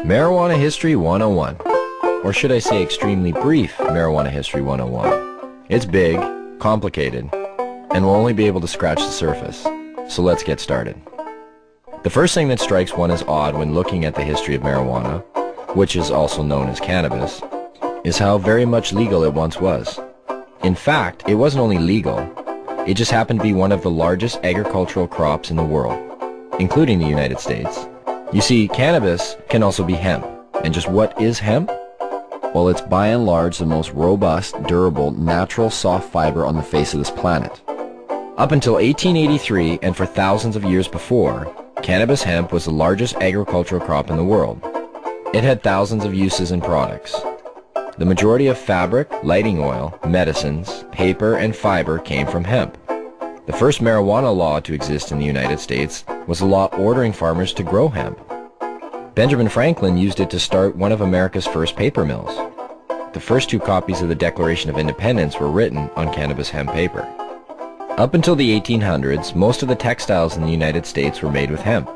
Marijuana History 101, or should I say extremely brief Marijuana History 101. It's big, complicated, and we'll only be able to scratch the surface. So let's get started. The first thing that strikes one as odd when looking at the history of marijuana, which is also known as cannabis, is how very much legal it once was. In fact, it wasn't only legal, it just happened to be one of the largest agricultural crops in the world, including the United States. You see, cannabis can also be hemp. And just what is hemp? Well, it's by and large the most robust, durable, natural soft fiber on the face of this planet. Up until 1883, and for thousands of years before, cannabis hemp was the largest agricultural crop in the world. It had thousands of uses and products. The majority of fabric, lighting oil, medicines, paper, and fiber came from hemp. The first marijuana law to exist in the United States was a law ordering farmers to grow hemp. Benjamin Franklin used it to start one of America's first paper mills. The first two copies of the Declaration of Independence were written on cannabis hemp paper. Up until the 1800s, most of the textiles in the United States were made with hemp.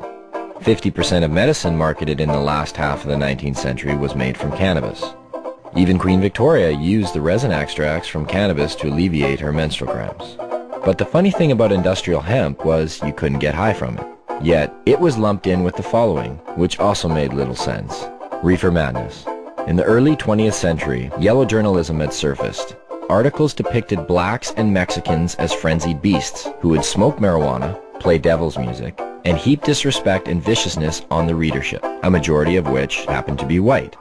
50% of medicine marketed in the last half of the 19th century was made from cannabis. Even Queen Victoria used the resin extracts from cannabis to alleviate her menstrual cramps. But the funny thing about industrial hemp was you couldn't get high from it. Yet, it was lumped in with the following, which also made little sense. Reefer madness. In the early 20th century, yellow journalism had surfaced. Articles depicted blacks and Mexicans as frenzied beasts who would smoke marijuana, play devil's music, and heap disrespect and viciousness on the readership, a majority of which happened to be white.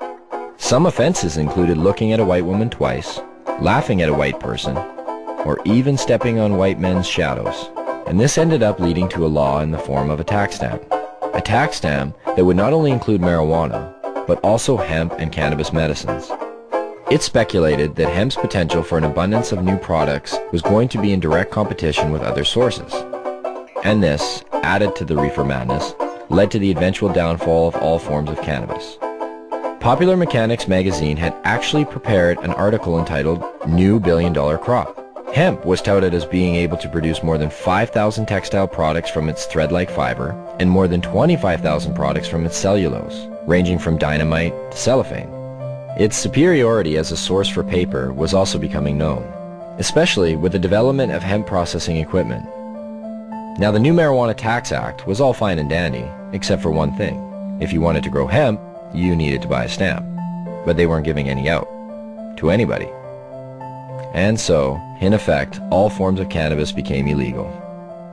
Some offenses included looking at a white woman twice, laughing at a white person, or even stepping on white men's shadows. And this ended up leading to a law in the form of a tax stamp. A tax stamp that would not only include marijuana, but also hemp and cannabis medicines. It's speculated that hemp's potential for an abundance of new products was going to be in direct competition with other sources. And this, added to the reefer madness, led to the eventual downfall of all forms of cannabis. Popular Mechanics magazine had actually prepared an article entitled New Billion-Dollar Crop. Hemp was touted as being able to produce more than 5,000 textile products from its thread-like fiber and more than 25,000 products from its cellulose, ranging from dynamite to cellophane. Its superiority as a source for paper was also becoming known, especially with the development of hemp processing equipment. Now, the new Marijuana Tax Act was all fine and dandy, except for one thing. If you wanted to grow hemp, you needed to buy a stamp, but they weren't giving any out to anybody. And so, in effect, all forms of cannabis became illegal.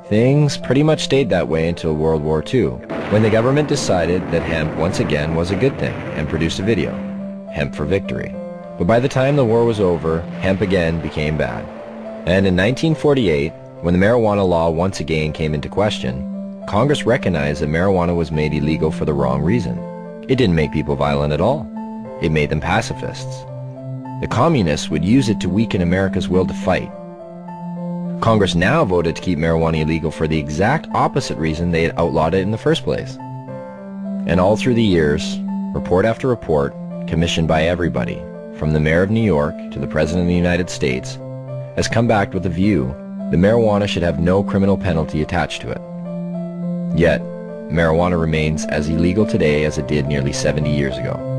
Things pretty much stayed that way until World War II, when the government decided that hemp once again was a good thing and produced a video, Hemp for Victory. But by the time the war was over, hemp again became bad. And in 1948, when the marijuana law once again came into question, Congress recognized that marijuana was made illegal for the wrong reason. It didn't make people violent at all. It made them pacifists. The communists would use it to weaken America's will to fight. Congress now voted to keep marijuana illegal for the exact opposite reason they had outlawed it in the first place. And all through the years, report after report, commissioned by everybody, from the mayor of New York to the president of the United States, has come back with the view that marijuana should have no criminal penalty attached to it. Yet, marijuana remains as illegal today as it did nearly 70 years ago.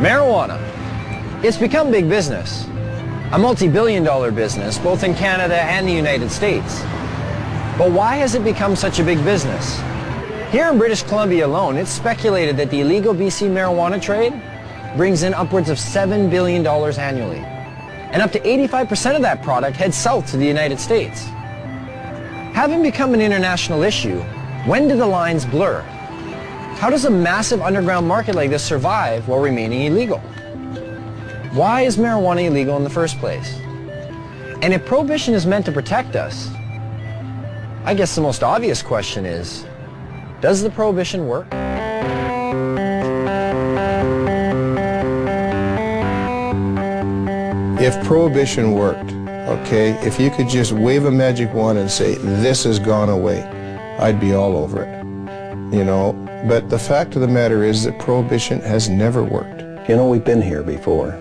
Marijuana. It's become big business. A multi-billion-dollar business, both in Canada and the United States. But why has it become such a big business? Here in British Columbia alone, it's speculated that the illegal BC marijuana trade brings in upwards of $7 billion annually. And up to 85% of that product heads south to the United States. Having become an international issue, when do the lines blur? How does a massive underground market like this survive while remaining illegal? Why is marijuana illegal in the first place? And if prohibition is meant to protect us, I guess the most obvious question is, does the prohibition work? If prohibition worked, okay, if you could just wave a magic wand and say, this has gone away, I'd be all over it, you know. But the fact of the matter is that prohibition has never worked. You know, we've been here before.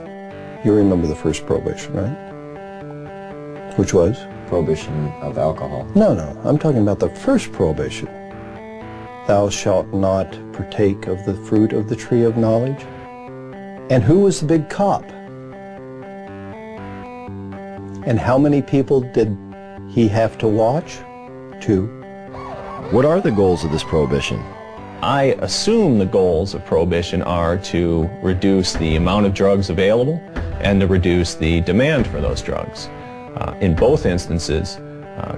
You remember the first prohibition, right? Which was? Prohibition of alcohol. No, I'm talking about the first prohibition. Thou shalt not partake of the fruit of the tree of knowledge. And who was the big cop? And how many people did he have to watch? 2. What are the goals of this prohibition? I assume the goals of prohibition are to reduce the amount of drugs available and to reduce the demand for those drugs. In both instances,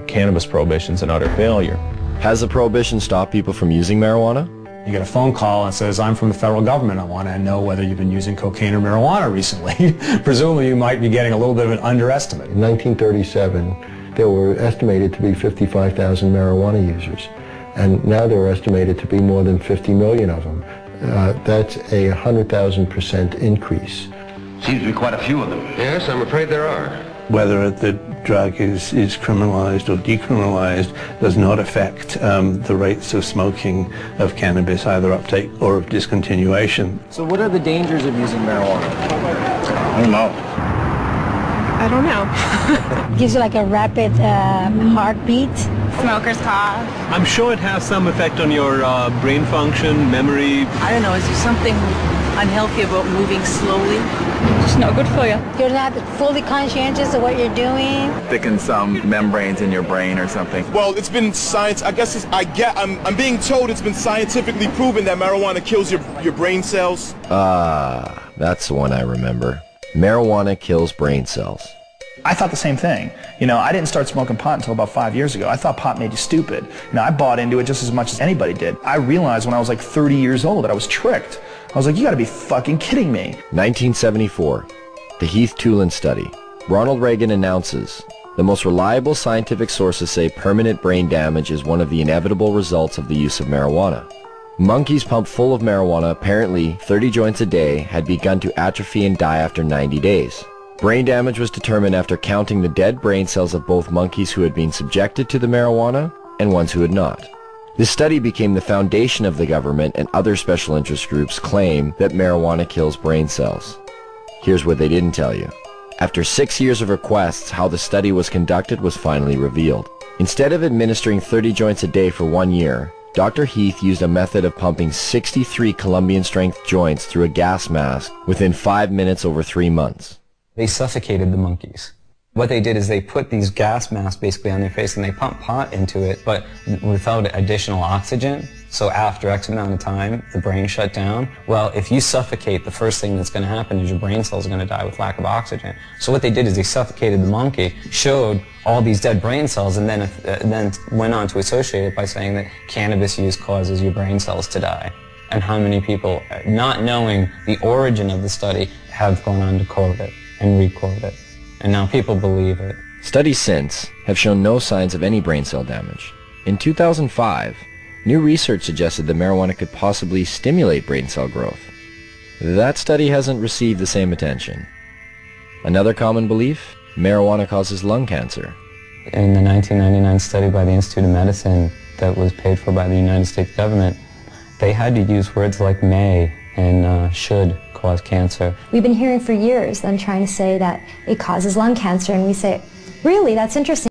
cannabis prohibition is an utter failure. Has the prohibition stopped people from using marijuana? You get a phone call and says, I'm from the federal government. I want to know whether you've been using cocaine or marijuana recently. Presumably you might be getting a little bit of an underestimate. In 1937, there were estimated to be 55,000 marijuana users. And now there are estimated to be more than 50 million of them. That's a 100,000% increase. Seems to be quite a few of them. Yes, I'm afraid there are. Whether the drug is criminalized or decriminalized does not affect the rates of smoking of cannabis, either uptake or of discontinuation. So what are the dangers of using marijuana? I don't know. I don't know. Gives you like a rapid heartbeat. Smoker's cough. I'm sure it has some effect on your brain function, memory. I don't know, is there something unhealthy about moving slowly? Just not good for you. You're not fully conscientious of what you're doing. Thicken some membranes in your brain or something. Well, it's been science. I guess I'm being told it's been scientifically proven that marijuana kills your brain cells. That's the one I remember. Marijuana kills brain cells. I thought the same thing. You know, I didn't start smoking pot until about 5 years ago. I thought pot made you stupid. You know, I bought into it just as much as anybody did. I realized when I was like 30 years old that I was tricked. I was like, you gotta be fucking kidding me. 1974, the Heath-Tulin study. Ronald Reagan announces, the most reliable scientific sources say permanent brain damage is one of the inevitable results of the use of marijuana. Monkeys pumped full of marijuana, apparently 30 joints a day, had begun to atrophy and die after 90 days. Brain damage was determined after counting the dead brain cells of both monkeys who had been subjected to the marijuana and ones who had not. This study became the foundation of the government, and other special interest groups claim that marijuana kills brain cells. Here's what they didn't tell you. After 6 years of requests, how the study was conducted was finally revealed. Instead of administering 30 joints a day for 1 year, Dr. Heath used a method of pumping 63 Colombian-strength joints through a gas mask within 5 minutes over 3 months. They suffocated the monkeys. What they did is they put these gas masks basically on their face and they pumped pot into it, but without additional oxygen. So after X amount of time, the brain shut down. Well, if you suffocate, the first thing that's going to happen is your brain cells are going to die with lack of oxygen. So what they did is they suffocated the monkey, showed all these dead brain cells, and then went on to associate it by saying that cannabis use causes your brain cells to die. And how many people, not knowing the origin of the study, have gone on to quote it and re-quote it. And now people believe it. Studies since have shown no signs of any brain cell damage. In 2005, new research suggested that marijuana could possibly stimulate brain cell growth. That study hasn't received the same attention. Another common belief? Marijuana causes lung cancer. In the 1999 study by the Institute of Medicine that was paid for by the United States government, they had to use words like may and should cause cancer. We've been hearing for years them trying to say that it causes lung cancer, and we say, really, that's interesting.